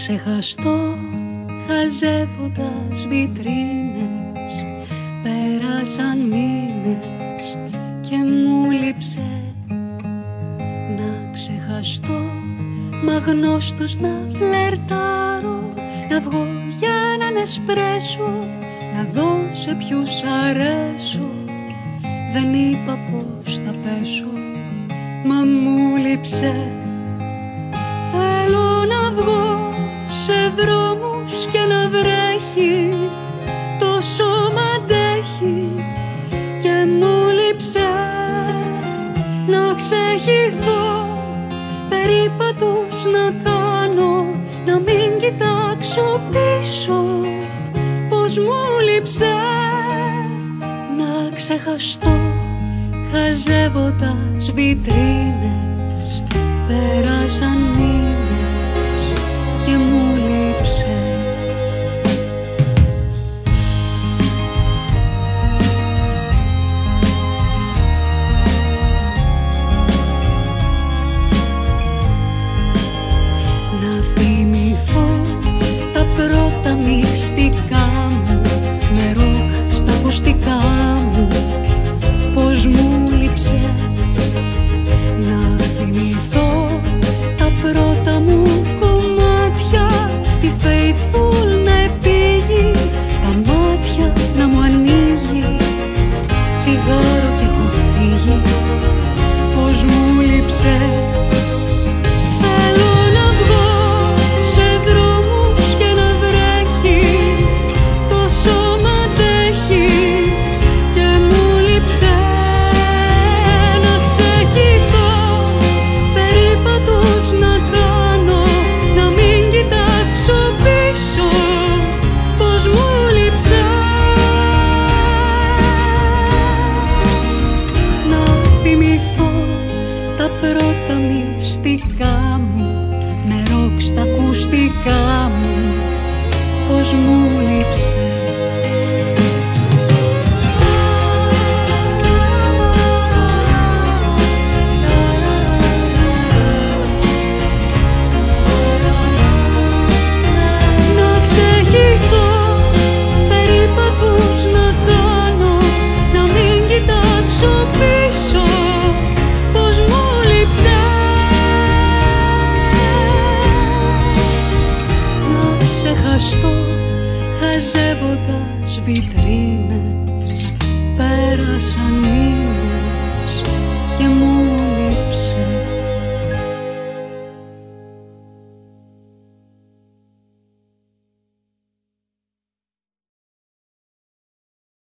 ξεχαστώ χαζεύοντας βιτρίνες. Πέρασαν μήνες και μου λείψε. Να ξεχαστώ μ' αγνώστους να φλερτάρω, να βγω για έναν εσπρέσο, να δω σε ποιους αρέσω. Δεν είπα πως θα πέσω, μα μου λείψε. Θέλω να βγω σε δρόμους και να βρέχει, το σώμα αντέχει και μου λείψε. Να ξεχυθώ, περίπατους να κάνω, να μην κοιτάξω πίσω, πως μου λείψε. Να ξεχαστώ χαζεύοντας βιτρίνες. Πέρασαν μήνες και μου λείψε. Να θυμηθώ τα πρώτα μυστικά μου, με ροκ στα ακουστικά μου, πως μου λείψε. Να θυμηθώ τα πρώτα μου κομμάτια, τη Faithful να επήγει, τα μάτια να μου ανοίγει, τσιγάρο κι έχω φύγει, πως μου λείψε. Θέλω να βγω σε δρόμους και να βρέχει, το σώμα αντέχει και μου λείψε. Να ξεχυθώ, περίπατους να κάνω, να μην κοιτάξω πίσω, πως μου λείψε. Να θυμηθώ τα πρώτα μυστικά μου, με ροκ στα ακουστικά μου, πως μου λείψε. Να ξεχυθώ, περίπατους να κάνω, να μην κοιτάξω πίσω, πως μου λείψε. Να ξεχαστώ χαζεύοντας βιτρίνες. Πέρασαν